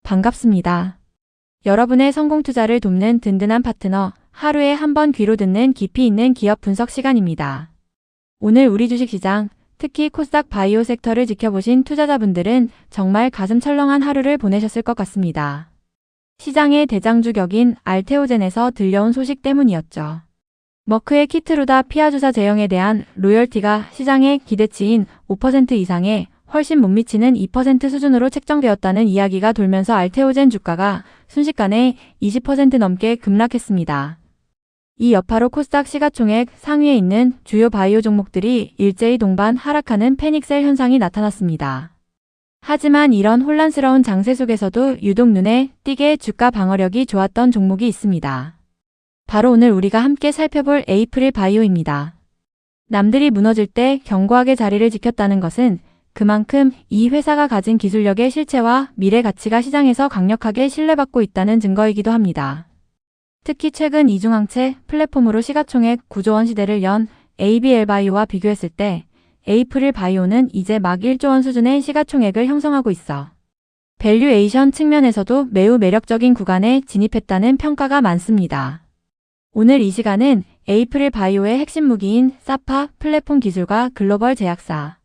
반갑습니다. 여러분의 성공 투자를 돕는 든든한 파트너, 하루에 한 번 귀로 듣는 깊이 있는 기업 분석 시간입니다. 오늘 우리 주식시장, 특히 코스닥 바이오 섹터를 지켜보신 투자자분들은 정말 가슴 철렁한 하루를 보내셨을 것 같습니다. 시장의 대장주 격인 알테오젠에서 들려온 소식 때문이었죠. 머크의 키트루다 피하주사 제형에 대한 로열티가 시장의 기대치인 5% 이상에 훨씬 못 미치는 2% 수준으로 책정되었다는 이야기가 돌면서 알테오젠 주가가 순식간에 20% 넘게 급락했습니다. 이 여파로 코스닥 시가총액 상위에 있는 주요 바이오 종목들이 일제히 동반 하락하는 패닉셀 현상이 나타났습니다. 하지만 이런 혼란스러운 장세 속에서도 유독 눈에 띄게 주가 방어력이 좋았던 종목이 있습니다. 바로 오늘 우리가 함께 살펴볼 에이프릴 바이오입니다. 남들이 무너질 때 견고하게 자리를 지켰다는 것은 그만큼 이 회사가 가진 기술력의 실체와 미래 가치가 시장에서 강력하게 신뢰받고 있다는 증거이기도 합니다. 특히 최근 이중항체 플랫폼으로 시가총액 9조 원 시대를 연 ABL바이오와 비교했을 때 에이프릴 바이오는 이제 막 1조 원 수준의 시가총액을 형성하고 있어 밸류에이션 측면에서도 매우 매력적인 구간에 진입했다는 평가가 많습니다. 오늘 이 시간은 에이프릴 바이오의 핵심 무기인 사파 플랫폼 기술과 글로벌 제약사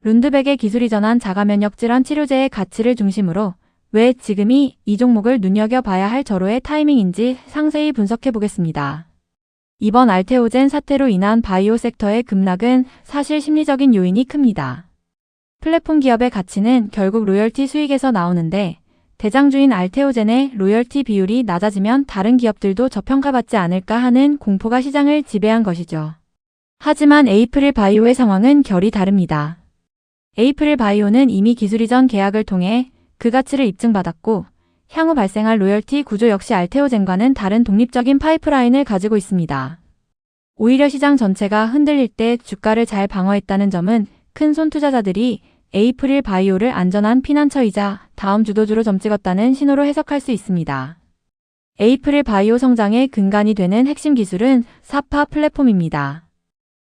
룬드백의 기술이 전한 자가면역 질환 치료제의 가치를 중심으로 왜 지금이 이 종목을 눈여겨봐야 할 절호의 타이밍인지 상세히 분석해 보겠습니다. 이번 알테오젠 사태로 인한 바이오 섹터의 급락은 사실 심리적인 요인이 큽니다. 플랫폼 기업의 가치는 결국 로열티 수익에서 나오는데 대장주인 알테오젠의 로열티 비율이 낮아지면 다른 기업들도 저평가받지 않을까 하는 공포가 시장을 지배한 것이죠. 하지만 에이프릴 바이오의 상황은 결이 다릅니다. 에이프릴 바이오는 이미 기술 이전 계약을 통해 그 가치를 입증받았고 향후 발생할 로열티 구조 역시 알테오젠과는 다른 독립적인 파이프라인을 가지고 있습니다. 오히려 시장 전체가 흔들릴 때 주가를 잘 방어했다는 점은 큰 손 투자자들이 에이프릴 바이오를 안전한 피난처이자 다음 주도주로 점찍었다는 신호로 해석할 수 있습니다. 에이프릴 바이오 성장의 근간이 되는 핵심 기술은 사파 플랫폼입니다.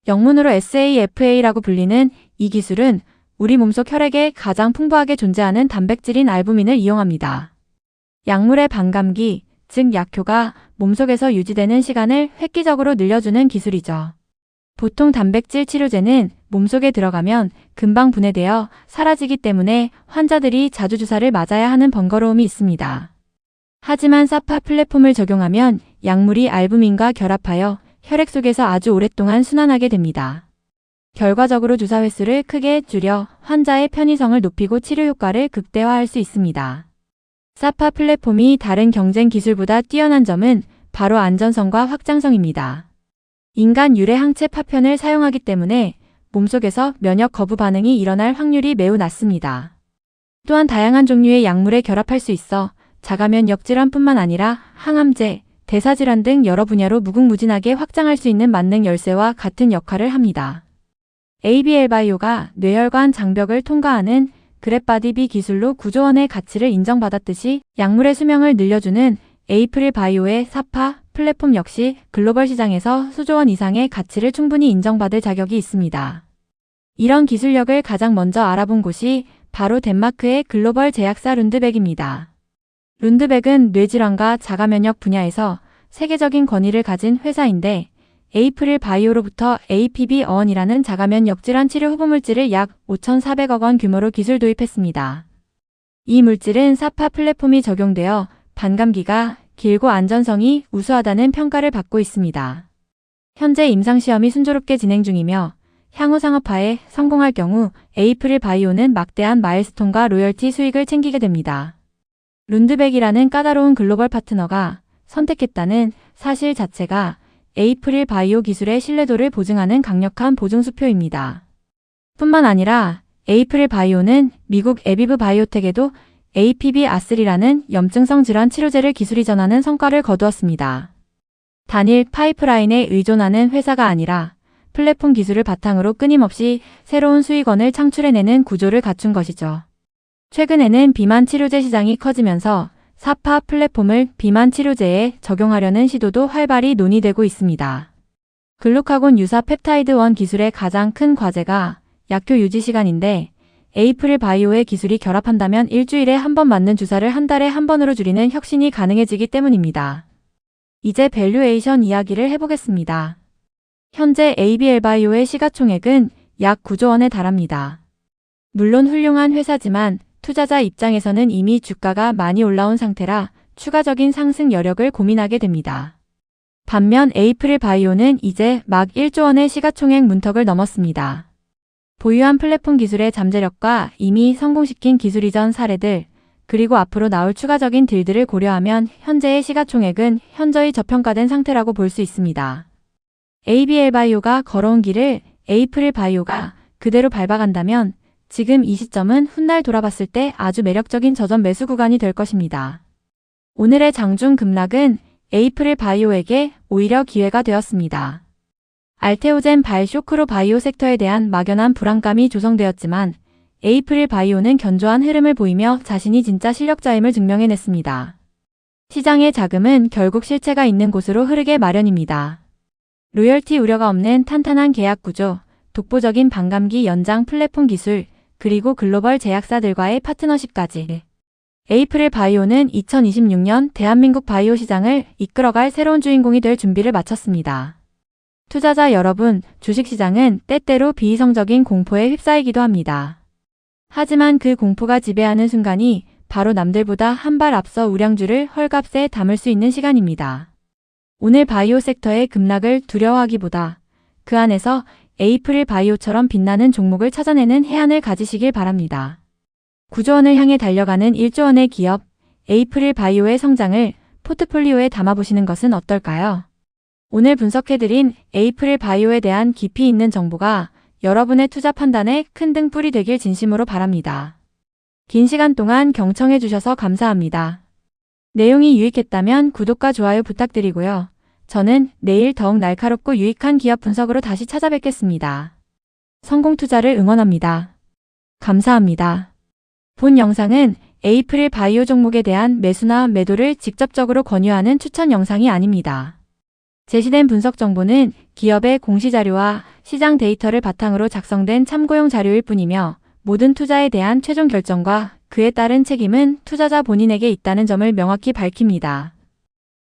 영문으로 SAFA라고 불리는 이 기술은 우리 몸속 혈액에 가장 풍부하게 존재하는 단백질인 알부민을 이용합니다. 약물의 반감기, 즉 약효가 몸속에서 유지되는 시간을 획기적으로 늘려주는 기술이죠. 보통 단백질 치료제는 몸속에 들어가면 금방 분해되어 사라지기 때문에 환자들이 자주 주사를 맞아야 하는 번거로움이 있습니다. 하지만 사파 플랫폼을 적용하면 약물이 알부민과 결합하여 혈액 속에서 아주 오랫동안 순환하게 됩니다. 결과적으로 주사 횟수를 크게 줄여 환자의 편의성을 높이고 치료 효과를 극대화할 수 있습니다. 사파 플랫폼이 다른 경쟁 기술보다 뛰어난 점은 바로 안전성과 확장성입니다. 인간 유래 항체 파편을 사용하기 때문에 몸속에서 면역 거부 반응이 일어날 확률이 매우 낮습니다. 또한 다양한 종류의 약물에 결합할 수 있어 자가면역 질환뿐만 아니라 항암제, 대사질환 등 여러 분야로 무궁무진하게 확장할 수 있는 만능 열쇠와 같은 역할을 합니다. ABL바이오가 뇌혈관 장벽을 통과하는 그랩바디-B 기술로 9조 원의 가치를 인정받았듯이 약물의 수명을 늘려주는 에이프릴 바이오의 사파 플랫폼 역시 글로벌 시장에서 수조 원 이상의 가치를 충분히 인정받을 자격이 있습니다. 이런 기술력을 가장 먼저 알아본 곳이 바로 덴마크의 글로벌 제약사 룬드백입니다. 룬드백은 뇌질환과 자가면역 분야에서 세계적인 권위를 가진 회사인데 에이프릴 바이오로부터 APB-1이라는 자가면역 질환 치료 후보물질을 약 5,400억 원 규모로 기술 도입했습니다. 이 물질은 사파 플랫폼이 적용되어 반감기가 길고 안전성이 우수하다는 평가를 받고 있습니다. 현재 임상시험이 순조롭게 진행 중이며 향후 상업화에 성공할 경우 에이프릴 바이오는 막대한 마일스톤과 로열티 수익을 챙기게 됩니다. 룬드백이라는 까다로운 글로벌 파트너가 선택했다는 사실 자체가 에이프릴 바이오 기술의 신뢰도를 보증하는 강력한 보증수표입니다. 뿐만 아니라 에이프릴 바이오는 미국 에비브 바이오텍에도 APB-R3라는 염증성 질환 치료제를 기술 이전하는 성과를 거두었습니다. 단일 파이프라인에 의존하는 회사가 아니라 플랫폼 기술을 바탕으로 끊임없이 새로운 수익원을 창출해내는 구조를 갖춘 것이죠. 최근에는 비만 치료제 시장이 커지면서 사파 플랫폼을 비만 치료제에 적용하려는 시도도 활발히 논의되고 있습니다. 글루카곤 유사 펩타이드 1 기술의 가장 큰 과제가 약효 유지 시간인데 에이프릴 바이오의 기술이 결합한다면 일주일에 한 번 맞는 주사를 한 달에 한 번으로 줄이는 혁신이 가능해지기 때문입니다. 이제 밸류에이션 이야기를 해보겠습니다. 현재 ABL 바이오의 시가총액은 약 9조 원에 달합니다. 물론 훌륭한 회사지만 투자자 입장에서는 이미 주가가 많이 올라온 상태라 추가적인 상승 여력을 고민하게 됩니다. 반면 에이프릴 바이오는 이제 막 1조 원의 시가총액 문턱을 넘었습니다. 보유한 플랫폼 기술의 잠재력과 이미 성공시킨 기술 이전 사례들, 그리고 앞으로 나올 추가적인 딜들을 고려하면 현재의 시가총액은 현저히 저평가된 상태라고 볼 수 있습니다. ABL 바이오가 걸어온 길을 에이프릴 바이오가 그대로 밟아간다면 지금 이 시점은 훗날 돌아봤을 때 아주 매력적인 저점 매수 구간이 될 것입니다. 오늘의 장중 급락은 에이프릴 바이오에게 오히려 기회가 되었습니다. 알테오젠 발 쇼크로 바이오 섹터에 대한 막연한 불안감이 조성되었지만 에이프릴 바이오는 견조한 흐름을 보이며 자신이 진짜 실력자임을 증명해냈습니다. 시장의 자금은 결국 실체가 있는 곳으로 흐르게 마련입니다. 로열티 우려가 없는 탄탄한 계약 구조, 독보적인 반감기 연장 플랫폼 기술, 그리고 글로벌 제약사들과의 파트너십까지. 에이프릴 바이오는 2026년 대한민국 바이오 시장을 이끌어갈 새로운 주인공이 될 준비를 마쳤습니다. 투자자 여러분, 주식시장은 때때로 비이성적인 공포에 휩싸이기도 합니다. 하지만 그 공포가 지배하는 순간이 바로 남들보다 한 발 앞서 우량주를 헐값에 담을 수 있는 시간입니다. 오늘 바이오 섹터의 급락을 두려워하기보다 그 안에서 에이프릴 바이오처럼 빛나는 종목을 찾아내는 해안을 가지시길 바랍니다. 9조 원을 향해 달려가는 1조 원의 기업, 에이프릴 바이오의 성장을 포트폴리오에 담아보시는 것은 어떨까요? 오늘 분석해드린 에이프릴 바이오에 대한 깊이 있는 정보가 여러분의 투자 판단에 큰 등불이 되길 진심으로 바랍니다. 긴 시간 동안 경청해주셔서 감사합니다. 내용이 유익했다면 구독과 좋아요 부탁드리고요. 저는 내일 더욱 날카롭고 유익한 기업 분석으로 다시 찾아뵙겠습니다. 성공 투자를 응원합니다. 감사합니다. 본 영상은 에이프릴 바이오 종목에 대한 매수나 매도를 직접적으로 권유하는 추천 영상이 아닙니다. 제시된 분석 정보는 기업의 공시자료와 시장 데이터를 바탕으로 작성된 참고용 자료일 뿐이며 모든 투자에 대한 최종 결정과 그에 따른 책임은 투자자 본인에게 있다는 점을 명확히 밝힙니다.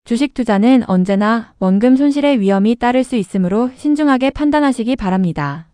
주식 투자는 언제나 원금 손실의 위험이 따를 수 있으므로 신중하게 판단하시기 바랍니다.